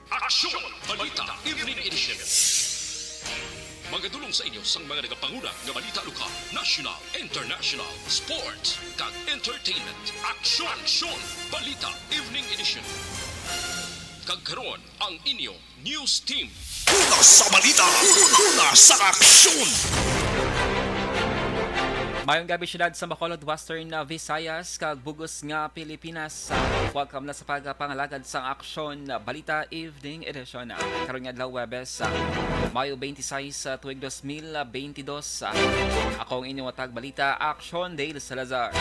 Aksyon! Balita Evening Edition. Magadulong sa inyo sang mga nagapanguna nga balita lokal, national, international, sports, kag entertainment. Aksyon! Aksyon! Balita Evening Edition. Kag karon ang inyo news team. Una sa balita, una sa aksyon. Mayong gabi syudad sa Bacolod, Western Visayas, kag bugos nga Pilipinas. Welcome na sa pagpangalagad sa aksyon Balita Evening Edition. Karon nga adlaw Webes, Mayo 26 tuig 2022. Ako ang inyong watag balita, Aksyon Dale Salazar.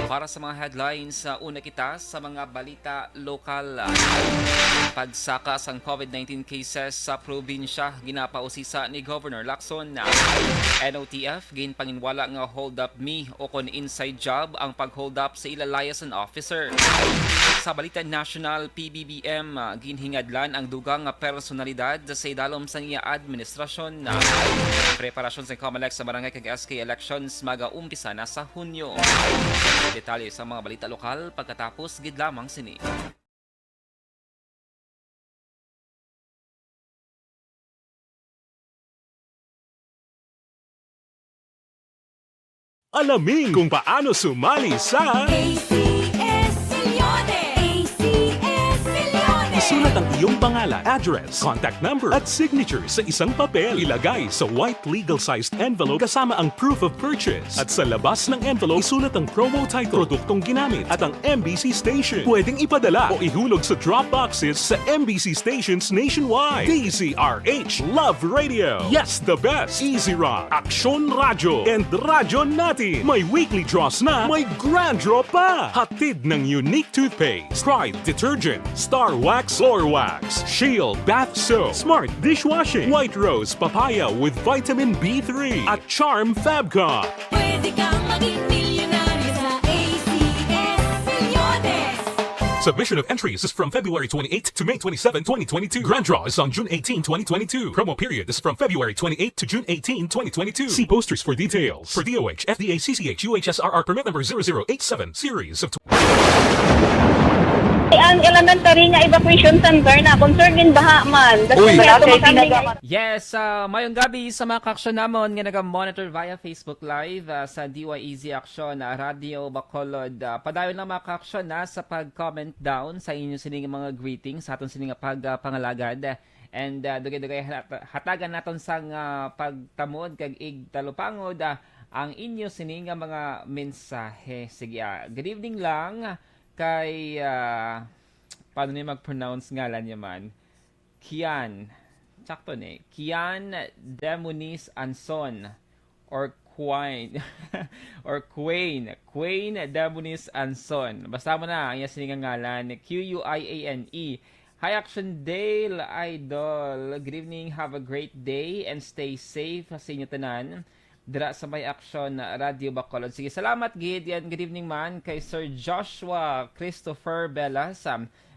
Para sa mga headlines, una kita sa mga balita lokal. Pagsaka sang COVID-19 cases sa probinsya, ginapausisa ni Governor Lacson. NOTF ginpanginwala nga hold up me o kon inside job ang pag-hold up sa ila liaison officer. Sa balita national, PBBM ginhingadlan ang dugang personalidad sa idalom sa iya administrasyon. Preparasyon sa COMELEC sa barangay kag SK elections mag-umpisa na sa Hunyo. Detalye sa mga balita lokal pagkatapos gid lamang sini. Alamin kung paano sumali sa ACS Millones! ACS Millones! isulat ang iyong pangalan, address, contact number at signature sa isang papel. Ilagay sa white legal-sized envelope kasama ang proof of purchase. At sa labas ng envelope, isulat ang promo title, produktong ginamit at ang MBC station. Pwedeng ipadala o ihulog sa drop boxes sa MBC stations nationwide. DZRH Love Radio. Yes, the best. Easy Rock, Aksyon Radyo, and Radyo Natin. May weekly draws na, may grand draw pa. Hatid ng unique toothpaste, Pride Detergent, Star Wax Floor Wax, Shield Bath Soap, Smart Dishwashing, White Rose Papaya with Vitamin B3, at Charm Fabcon. Pwede kang maging milyonaryo sa ACS Millones! Submission of entries is from February 28 to May 27, 2022. Grand draw is on June 18, 2022. Promo period is from February 28 to June 18, 2022. See posters for details. For DOH, FDA, CCH, UHSRR permit number 0087, series of Ang elementary nga evacuation center na concerned baha man. Yes, mayong gabi sa mga kaaksyon namon nga naga-monitor via Facebook Live sa DYEZ Aksyon Radio Bacolod. Padayon lang mga kaaksyon sa pag-comment down sa inyo sining mga greetings sa aton sining pagpangalagad. And dugay-dugay hatagan naton sang pagtamod kag igtalupangod ang inyo sining mga mensahe. Sige, good evening lang kay paano niya mag-pronounce ngalan niya man? Kian. Sakto ni. Kian Demunis Anson or Quain or Quain. Quain Demunis Anson. Basta mo na ang iya siningang ngalan. Quiane. Hi Action Dale Idol. Good evening. Have a great day and stay safe sa inyo tanan. Dira sa may Aksyon Radio Bacolod. Sige, salamat gid. Yan, good evening man kay Sir Joshua Christopher Bellas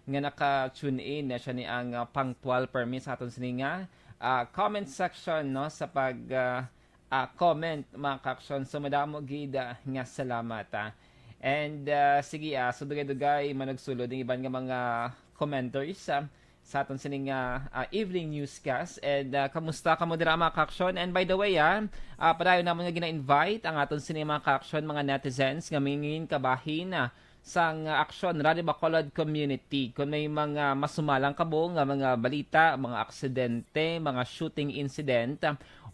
nga naka-tune in na siya ni ang punctual permit sa aton sininga comment section no sa pag comment mga ka-aksyon. So madamo gid nga salamat. And sige, so dugay-dugay managsulod ng iban nga mga commenters sa aton sining evening newscast. And kamusta ka mo dira mga ka-aksyon? And by the way, padayon namon nga gina-invite ang aton sining mga ka-aksyon, mga netizens nga mingin kabahin sang Aksyon Radio Bacolod community. Kung may mga masumalang kabo nga mga balita, mga aksidente, mga shooting incident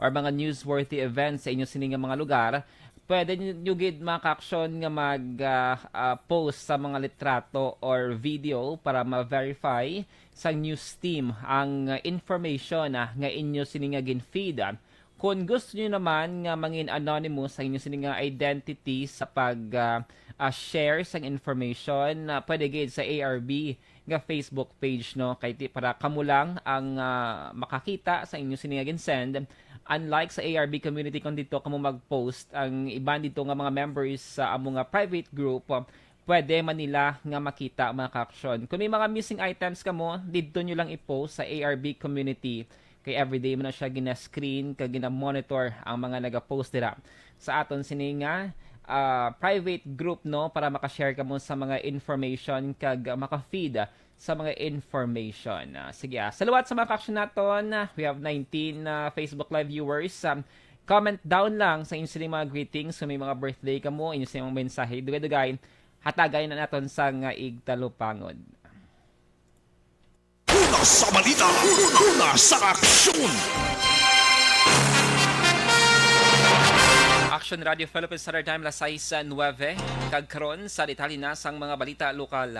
or mga newsworthy events sa inyo sining mga lugar, pwede nyo gid mga ka-aksyon nga mag-post sa mga litrato or video para ma-verify sa news team ang information nga inyo sininga gin-feed. Kung gusto nyo naman nga mangin anonymous sa inyo sininga identity sa pag-share sa information, pwede gid sa ARB nga Facebook page no kay para kamo lang ang makakita sa inyo sininga gin-send. Unlike sa ARB community kung dito kamo mag-post, ang iban dito nga mga members sa among private group, pwede man nila nga makita mga ka-aksyon. Kung may mga missing items kamo, dito nyo lang i-post sa ARB community. Kay everyday mo na siya gina-screen, kag gina-monitor ang mga naga-post nila sa aton sininga private group no para makashare ka mo sa mga information kag maka-feed sa mga information. Sige, salamat sa mga ka-action naton. We have 19 Facebook Live viewers. Comment down lang sa inyong mga greetings. Kung may mga birthday ka mo, inyong mga mensahe. Dugay-dugay, hatagay na naton sa igtalupangod. Una sa balita, una sa aksyon. Action Radio Philippines Standard Time las 6:09 kagkaron sa detalye na sang mga balita lokal.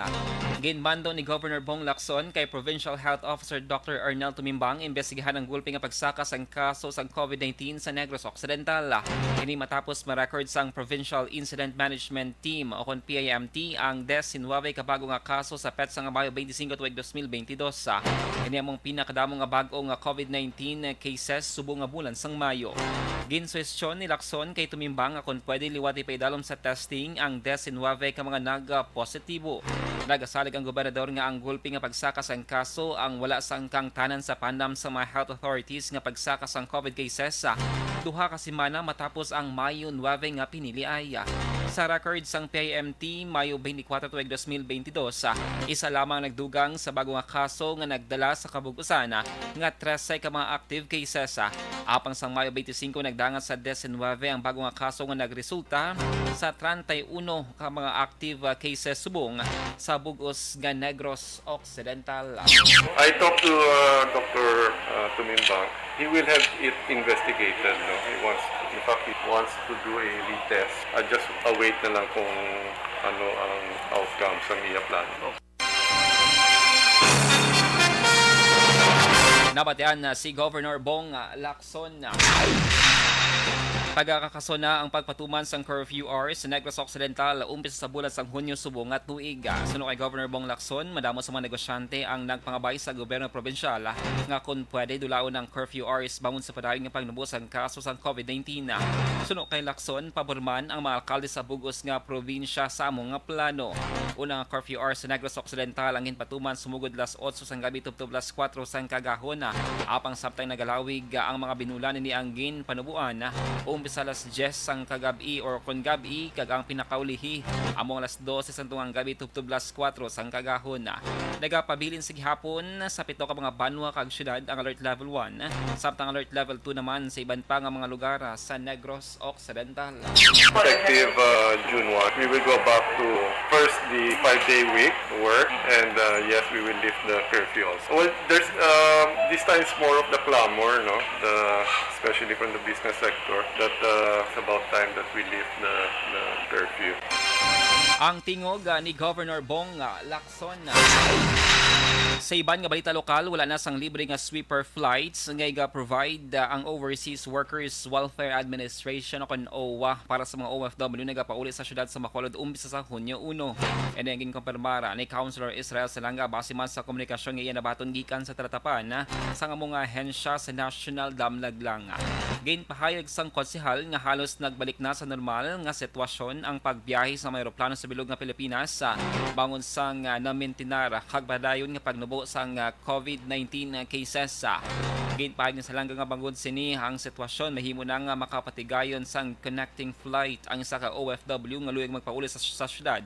Ginmando ni Governor Bong Lacson kay Provincial Health Officer Dr. Arnel Tumimbang imbestigahan ang gulping nga pagsakas ang kaso sang COVID-19 sa Negros Occidental. Kini matapos ma-record sang Provincial Incident Management Team o kon PIMT ang 19 kabago nga kaso sa petsa nga Mayo 25 tuig 2022. Kini among pinakadamo nga bag-o nga COVID-19 cases subong nga bulan sang Mayo. Ginsuwestyon ni Lacson kay Tumimbang kung pwede liwati pa idalom sa testing ang 19 ka mga nag-positibo. Nagasalig ang gobernador nga ang gulpi nga pagsakas ang kaso ang wala sang kangtanan sa pandam sa mga health authorities nga pagsakas ang COVID cases sa duha ka semana matapos ang Mayo 9 nga pinili ay. Sa record sang PIMT Mayo 24 tuig 2022 isa lamang nagdugang sa bago nga kaso nga nagdala sa kabugusan nga 13 ka mga active cases. Apang sang Mayo 25 nagdangat sa 19 ang bago nga kaso nga nagresulta sa 31 ka mga active cases subong sa bugos nga Negros Occidental. I talked to Dr. Tumimbang. He will have it investigated. No? In fact, he wants to do a retest. I just await na lang kung ano ang outcome sa iya plan. Nabatian na si Governor Bong Lacson. Pagkakaso na ang pagpatuman sang curfew hours sa Negros Occidental umpisa sa bulan sang Hunyo subong at tuig. Suno kay Governor Bong Lacson, madamo sa mga negosyante ang nagpangabay sa gobyerno probinsyal nga kung pwede dulaon ang curfew hours bangon sa padayon nga pagnubos ang kaso sang COVID-19. Suno kay Lacson, paborman ang mga alkalde sa bugos nga probinsya sa among nga plano. Unang curfew hours sa Negros Occidental ang ginpatuman sumugod las 8 sang gabi tubtob las 4 sang kagahon. Apang sabtay nagalawig ang mga binulan ni Anggin panubuan umpisa alas 10 sang kagabi or kon gabi kag ang pinakaulihi among alas 12 sang tungang gabi tubtob las 4 sang kagahon. Nagapabilin sig hapon sa pito ka mga banwa kag syudad ang alert level 1 samtang alert level 2 naman sa iban pa nga mga lugar sa Negros Occidental. Effective June 1, we will go back to first the 5-day week work and yes, we will lift the curfew also. Well, there's this time it's more of the clamor, no? Especially from the business sector that it's about time that we lift the curfew. Ang tingog ni Governor Bong Lacson. Sa iban nga balita lokal, wala na sang libre nga sweeper flights nga iga-provide ang Overseas Workers Welfare Administration o OWA para sa mga OFW nga pauli sa syudad sa Bacolod umpisa sa Hunyo 1. And ang kumpirmara ni Councilor Israel Salanga base man sa komunikasyon nga iyan nabaton gikan sa tratapan sa mga ahensya sa National Damlag lang. Ginpahayag sang konsehal nga halos nagbalik na sa normal nga sitwasyon ang pagbiyahe sa mga eroplano sa bilog nga Pilipinas bangon sang namintinar kag padayon nga pagnubo sang COVID-19 cases. Ginpahayag sa Salanga nga bangod sini ang sitwasyon mahimo na nga makapatigayon sang connecting flight ang isa ka OFW nga luyag magpauli sa syudad.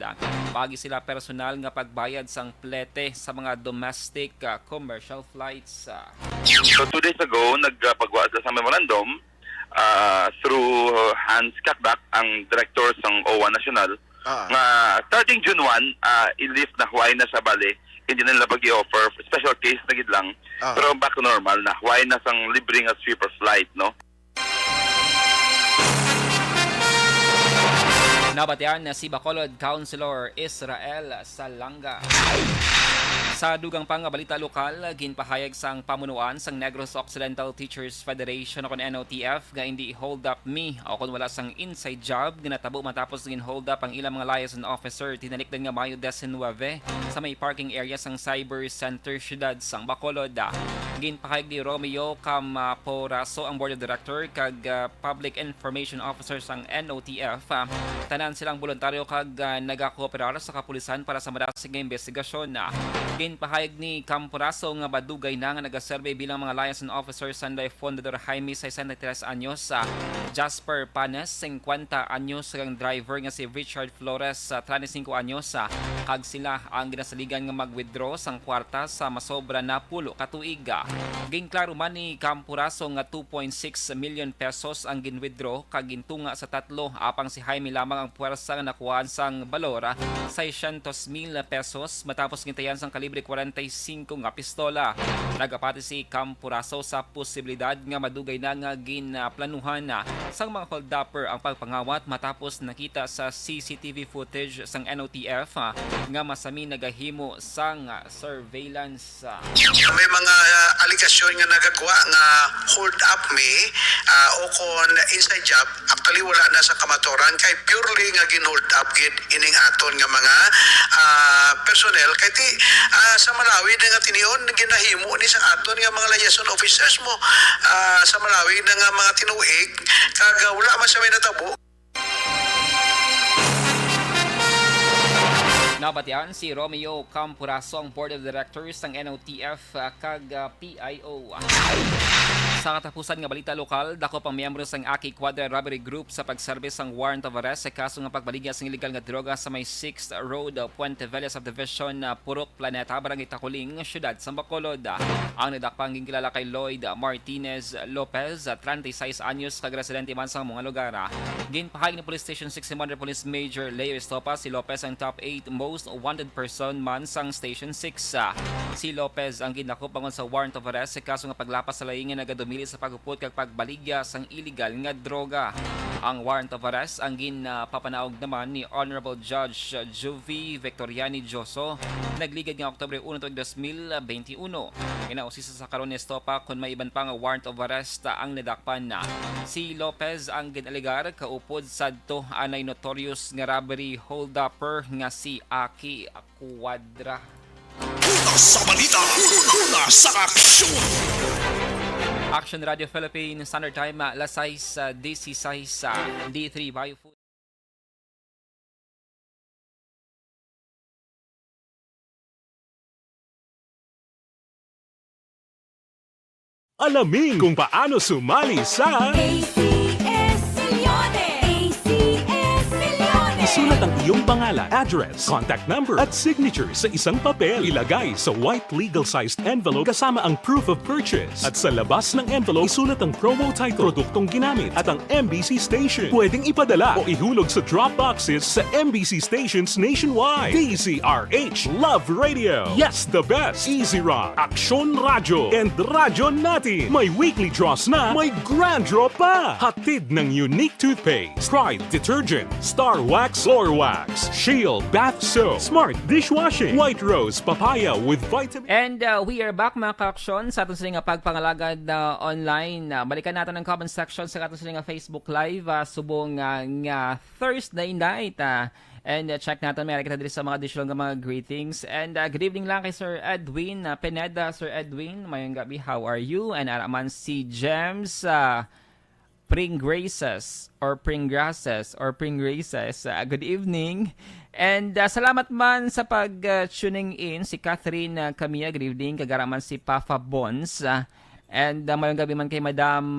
Pagi sila personal nga pagbayad sang plete sa mga domestic commercial flights. So 2 days ago, nagpagwa sa memorandum through Hans Kakdak, ang director ng OWA National, nga starting June 1, i-lift na huway na sa bali, hindi na nila pag-i-offer, special case na gid lang, pero back to normal na, huway na sang libre nga sweeper flight, no? Nabatian na si Bacolod Councilor Israel Salanga. Sa dugang pang balita lokal, ginpahayag sang pamunuan sang Negros Occidental Teachers Federation o NOTF nga hindi hold up me o kung wala sang inside job ginatabo matapos gin hold up ang ilang mga liaison officer tinalikdan nga Mayo 19 sa may parking area sang Cyber Center syudad sang Bacolod. Ginpahayag ni Romeo Campauraso ang Board of Director kag Public Information Officers ang NOTF. Tanan silang voluntaryo kag nagakooperar sa kapulisan para sa madasig nga investigasyon. Ginpahayag ni Campauraso nga badugay na nga nagasurvey bilang mga liaison officers sa Fundador Jaime 63 anyos, Jasper Panes 50 anyos kag driver nga si Richard Flores 35 anyos. Kag sila ang ginasaligan nga mag-withdraw sang kwarta sa masobra na 10 ka tuig. Ginklaro man ni Campauraso nga 2.6 million pesos ang ginwithdraw kag gintunga sa tatlo apang si Jaime lamang ang puwersa nga nakuhaan sang balor 600,000 pesos matapos gintayan sang kalibre 45 nga pistola. Nagapati si Campauraso sa posibilidad nga madugay na nga ginplanuhan sang mga holdupper ang pagpangawat matapos nakita sa CCTV footage sang NOTF nga masami nagahimo sang surveillance. May mga aligasyon nga nagagawa nga hold up me o kon inside job actually wala na sa kamatoran kay purely nga gin-hold up gid ining aton nga mga personnel kay ti sa Malawi na nga tinion ginahimo ni sa aton nga mga liaison officers mo sa Malawi na nga mga tinuig kag wala man sa may natabo. Nabatian si Romeo Campauraso ang Board of Directors ng NOTF kag PIO. Sa katapusan nga balita lokal, dako pang miyembro sang Aki Quadra Robbery Group sa pagserbis sang warrant of arrest sa kaso nga pagbaligya sang illegal nga droga sa may 6th Road, Puente Vella Subdivision, Purok Planeta, Barangay Takuling, Syudad sa Bacolod. Ang nadakpang gingkilala kay Lloyd Martinez Lopez, 36 anyos, kag residente man sa mga lugar. Ginpahayag ni Police Station 6 Commander Police Major Leo Estopa, si Lopez ang top 8 most wanted person man sang Station 6. Si Lopez ang ginakop bangon sa warrant of arrest sa kaso nga paglapas sa laingan nagadumili sa pagupot kag pagbaligya sang illegal nga droga. Ang warrant of arrest ang ginpapanaog naman ni Honorable Judge Juvie Victoriani Joso nagligad nga Oktubre 1, 2021. Inausisa sa karon ni Estopa kung may iban pang warrant of arrest ang nadakpan na. Si Lopez ang ginaligar kaupod sadto anay notorious nga robbery hold-upper nga si Aki Quadra. Una sa balita, una sa aksyon. Action Radio Philippines Standard Time, alas 6:16 sa D3 Biofood. Alamin kung paano sumali sa ACS Milyones! ACS Milyones! isulat ang iyong pangalan, address, contact number at signature sa isang papel. Ilagay sa white legal-sized envelope kasama ang proof of purchase. At sa labas ng envelope, isulat ang promo title, produktong ginamit at ang MBC station. Pwedeng ipadala o ihulog sa drop boxes sa MBC stations nationwide. DZRH Love Radio. Yes, the best. Easy Rock, Aksyon Radio, and Radyo Natin. May weekly draws na, may grand draw pa. Hatid ng unique toothpaste, Pride Detergent, Star Wax Floor Wax, Shield Bath Soap, Smart Dishwashing, White Rose Papaya with vitamin. And we are back mga ka-aksyon sa ating siling pagpangalagad online. Balikan natin ang comment section sa ating siling Facebook Live subong nga Thursday night. And check natin, may kita dito sa mga additional nga mga greetings. And good evening lang kay Sir Edwin Pineda. Sir Edwin, mayong gabi, how are you? And araman si James Pringgraces or Pringgraces. Good evening. And salamat man sa pag-tuning in si Catherine Camilla. Good evening. Kagaraman si Papa Bons. And mayong gabi man kay Madam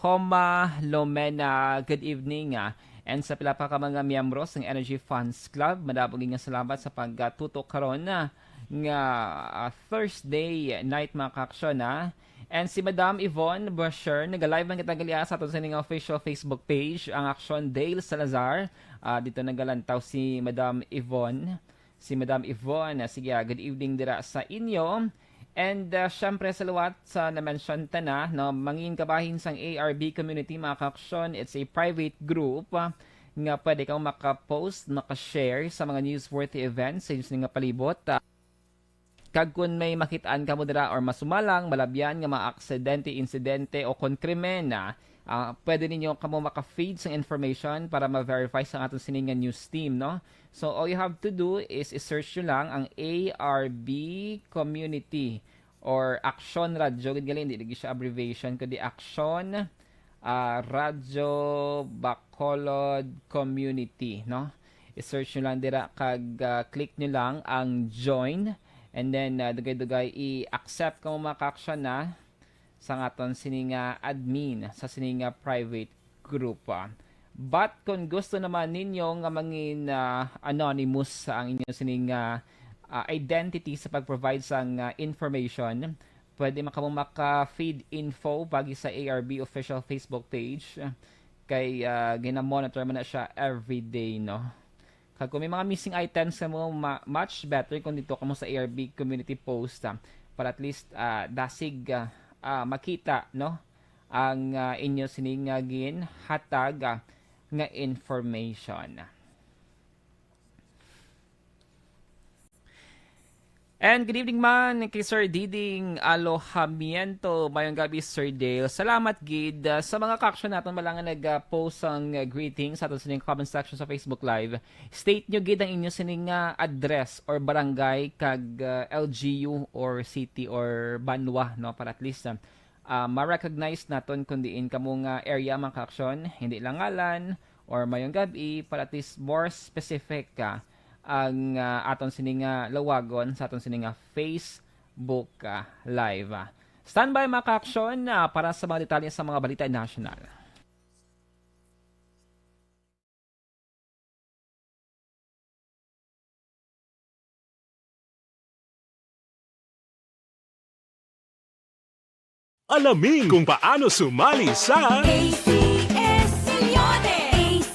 Homa Lomena. Good evening. And sa pila pa ka mga miyembros ng Energy Funds Club, madabog nga salamat sa pagtutok karon nga Thursday night mga ka-aksyon. And si Madam Yvonne Brasher, nag-live man kita galia sa aton sa inyong official Facebook page, ang Aksyon Dale Salazar. Dito nagalantaw si Madam Yvonne. Sige, good evening dira sa inyo. And syempre sa luwat sa na-mention ta na, no, mangin kabahin sang ARB community mga ka-aksyon. It's a private group nga pwede kang makapost, makashare sa mga newsworthy events sa inyong nga palibot. Kag kung may makitaan ka mo dira or masumalang, malabyan nga mga aksidente, insidente o konkrimen pwede ninyo kamo maka-feed sa information para ma-verify sa atong siningan news team, no? So all you have to do is i-search nyo lang ang ARB community or Action Radyo, gid gali hindi lagi siya abbreviation kundi Action Radyo Bacolod Community, no? I-search nyo lang dira kag click nyo lang ang join and then dugay-dugay i-accept kung maka-action na sa aton sininga admin sa sininga private group. But kung gusto naman ninyo nga mangin anonymous sa ang inyong sininga identity sa pag-provide sang information, pwede maka-feed info bagi sa ARB official Facebook page kay gina-monitor man na siya everyday, no? Kag kung may mga missing items mo, much better kung dito ka mo sa ARB community post para at least dasig makita, no, ang inyo siningagin hatag nga information. And good evening man kay Sir Diding Alohamiento. Mayong gabi Sir Dale. Salamat gid sa mga ka-action natin malangan nag-post ang greetings sa aton sining comment section sa Facebook Live. State nyo gid ang inyo sining address or barangay kag LGU or city or banwa, no, para at least ma-recognize naton kung diin kamo nga area mga ka-action, hindi lang ngalan or mayong gabi, para at least more specific ka ang aton sininga lawagon sa aton sininga Facebook Live. Standby mga ka-action para sa mga detalye sa mga balita national. Alamin kung paano sumali sa ACS-Milyones! ACS-Milyones!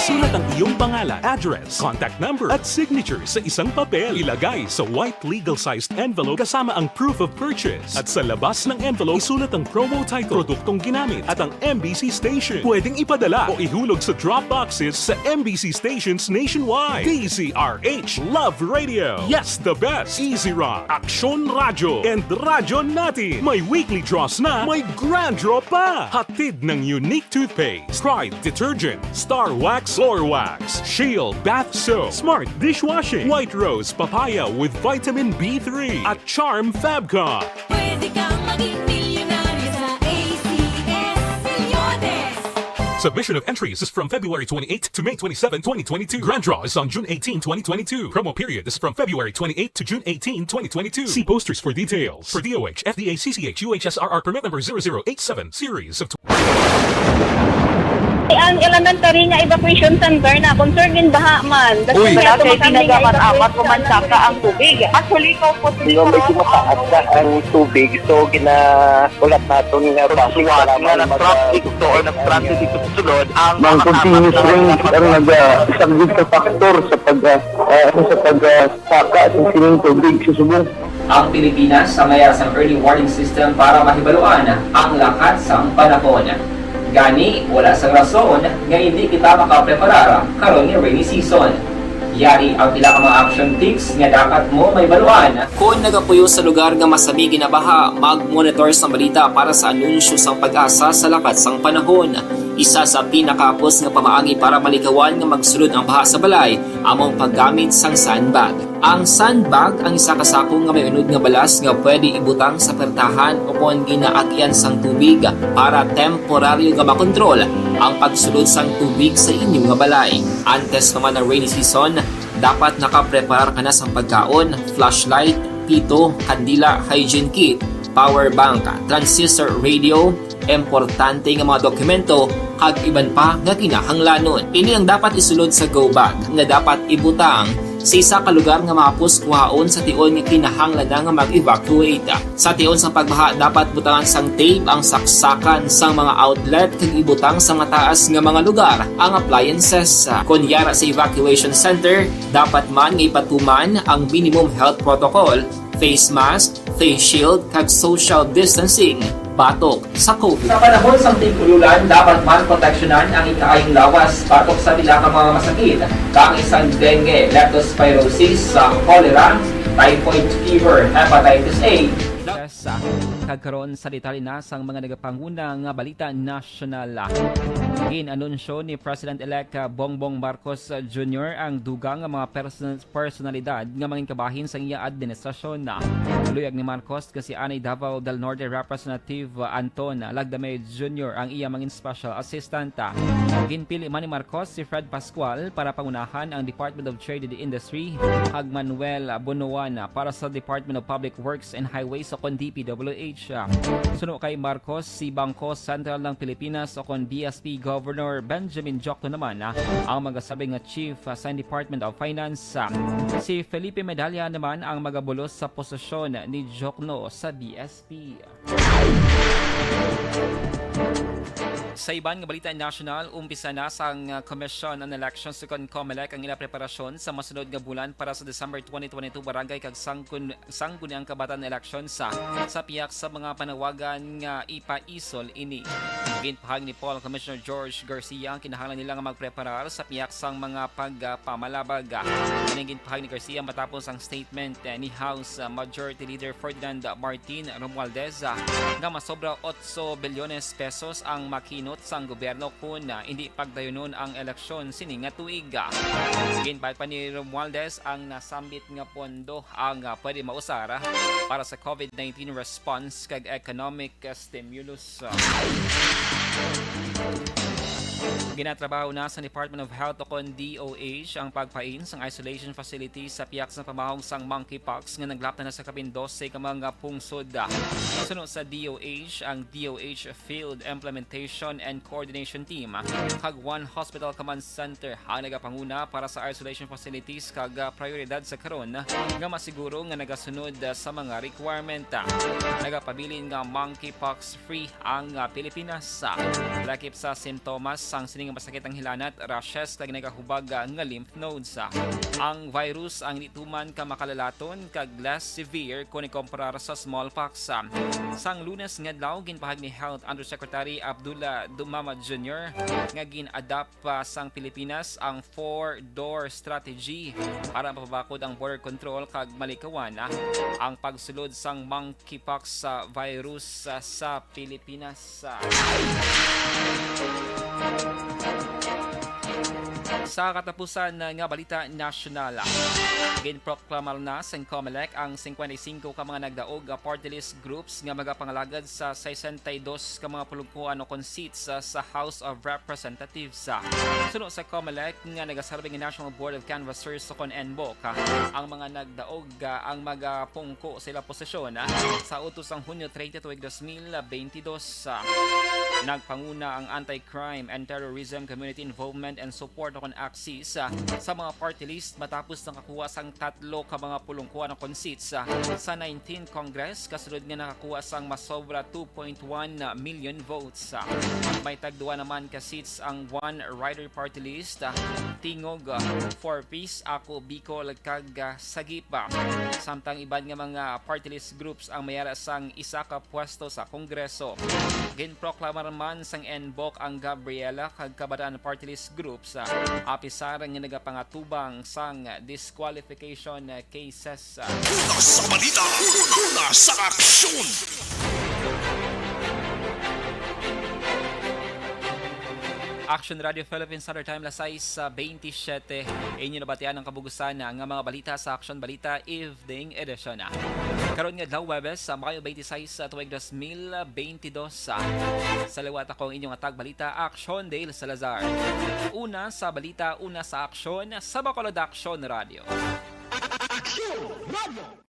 Isulat ang iyong pangalan, address, contact number at signature sa isang papel. Ilagay sa white legal-sized envelope kasama ang proof of purchase. At sa labas ng envelope, isulat ang promo title, produktong ginamit at ang MBC station. Pwedeng ipadala o ihulog sa drop boxes sa MBC stations nationwide. DZRH, Love Radio, Yes the Best, Easy Rock, Action Radyo, and Radyo Natin. May weekly draws na, may grand draw pa. Hatid ng unique toothpaste, Pride Detergent, Star Wax Floor Wax, Shield Bath Soap, Smart Dishwashing, White Rose Papaya with Vitamin B3 at Charm Fabcon. Pwede kang maging milyonaryo sa ACS-Milyones! Submission of entries is from February 28 to May 27, 2022. Grand draw is on June 18, 2022. Promo period is from February 28 to June 18, 2022. See posters for details. For DOH, FDA, CCH, UHSRR permit number 0087, series of Ang elementary nga evacuation center na concern din baha man. Uy, kaya kasi tumakami nga pinagamat-amat evacuation kumansaka ang tubig. Actually, ikaw po Hindi medyo mataas na ang tubig. So, ulat natin nga basic para nga ng traffic to or nag-traffic dito sa sulod ang mga continuous rain ang isang good factor sa pagsaka at sining tubig sa subong. Ang Pilipinas sa mayas ng early warning system para mahibaluan ang lakas ng panahon. Gani, wala sa rason nga hindi kita makapreparar karon ni rainy season. Yari ang pila ka mga action tips nga dapat mo may baluan. Kung nagapuyo sa lugar nga masabi ginabaha, mag-monitor sa balita para sa anunsyo sang pag-asa sa lakat sang panahon. Isa sa pinakapos nga pamaagi para malikawan nga magsulod ang baha sa balay, among paggamit sang sandbag. Ang sandbag ang isa ka sako nga may unod nga balas nga pwede ibutang sa pertahan o kung ginaagyan sang tubig para temporaryo nga makontrol ang pagsulod sang tubig sa inyong nga balay. Antes naman ng rainy season, dapat nakapreparar ka na sang pagkaon, flashlight, pito, kandila, hygiene kit, power bank, transistor radio, importante nga mga dokumento kag iban pa nga kinahanglanon. Ini ang dapat isulod sa go bag nga dapat ibutang sa isa ka lugar nga mapos kuhaon sa tion nga kinahanglan nga mag-evacuate. Sa tion sa pagbaha dapat butangan sang tape ang saksakan sang mga outlet kag ibutang sa mataas nga mga lugar ang appliances. Kunyara sa evacuation center, dapat man nga ipatuman ang minimum health protocol, face mask, face shield kag social distancing. Batok sa COVID. Sa panahon sa tig-ululan, dapat man proteksyonan ang ikaayong lawas batok sa bilang mga masakit, kang isang dengue, leptospirosis, cholera, typhoid fever, hepatitis A. Kagkaroon sa detalye na sang mga nagapanguna nga balita nasyonal. Ginanunsyo ni President-elect Bongbong Marcos Jr. ang dugang nga mga personalidad nga mga kabahin sa iya administrasyon. Luyag ni Marcos kasi anay Davao del Norte Representative Anton Lagdamay Jr. ang iya mga special assistant. Ginpili man ni Marcos si Fred Pascual para pangunahan ang Department of Trade and Industry, ag Manuel Bunuan para sa Department of Public Works and Highways o kon DPWH. Suno kay Marcos si Bangko Sentral ng Pilipinas o kon BSP Governor Benjamin Jokno naman ang magasabing Chief sa Department of Finance. Si Felipe Medalla naman ang magabulos sa posisyon ni Jokno sa BSP. Sa iban nga balita national, umpisa na sang Commission on Elections sa COMELEC ang ila preparasyon sa masunod nga bulan para sa December 2022 barangay kag sangguniang kabatan election sa piyak sa mga panawagan nga ipaisol ini. Ginpahag ni Paul Commissioner George Garcia ang kinahanglan nila nga magpreparar sa piyak sang mga pagpamalabag. Kaning ginpahag ni Garcia matapos ang statement ni House Majority Leader Ferdinand Martin Romualdez nga masobra 8 bilyones pesos ang makinot sang gobyerno kung hindi pagdayunon ang eleksyon sini nga tuig. Ginpahag pa ni Romualdez ang nasambit nga pondo ang pwede mausara para sa COVID-19 response kag economic stimulus. Ginatrabaho na sa Department of Health o kon DOH ang pagpain sang isolation facility sa piyak sa pamahong sang monkeypox nga naglapta na sa kapin 12 ka mga pungsod. Sunod sa DOH ang DOH Field Implementation and Coordination Team kag One Hospital Command Center ang nagapanguna para sa isolation facilities kag prioridad sa karon nga masiguro nga nagasunod sa mga requirement. Nagapabilin nga monkeypox free ang Pilipinas. Lakip sa simptomas sang sining masakit ang hilanat, rashes kag nagahubag nga lymph nodes. Ang virus ang nituman ka makalalaton kag less severe kung ikumpara sa smallpox. Sang Lunes ngadlaw ginpahag ni Health Undersecretary Abdullah Dumama Jr. nga gin-adapt pa sang Pilipinas ang 4-door strategy para mapabakod ang border control kag malikawan ang pagsulod sang monkeypox virus sa Pilipinas. Sa katapusan nga balita nasyonal, ginproklamar na sa COMELEC ang 55 ka mga nagdaog party list groups nga magapangalagad sa 62 ka mga pulungkuan o seats sa House of Representatives. Sunod sa COMELEC nga nagasarbing National Board of Canvassers o kon NBOC, ang mga nagdaog ang magapungko sila posisyon sa utos ang Hunyo 30 tuig 2022. Nagpanguna ang Anti-Crime and Terrorism Community Involvement and Support o kon AXIS sa mga party list matapos nakakuha sang 3 ka mga pulungkuan o seats sa 19th Congress kasunod nga nakakuha sang masobra 2.1 million votes. May tagduwa naman ka seats ang One Rider Party List, Tingog, For Peace, Ako, Bicol, kag Sagipa. Samtang iban nga mga party list groups ang mayara sang isa ka pwesto sa Kongreso. Ginproklamar man sang NBOC ang Gabriela kag Kabataan Party List groups apisar nga nagapangatubang sang disqualification cases. Una sa balita, una sa aksyon. Action Radio Philippines Standard Time las 6:27. Inyo nabatian ang kabugusan nga mga balita sa Action Balita Evening Edition. Karon nga daw Webes sa Mayo 26 tuig 2022. Sa liwat ako ang inyong atag balita Action Dale Salazar. Una sa balita, una sa aksyon sa Bacolod Action Radio. Action Radio.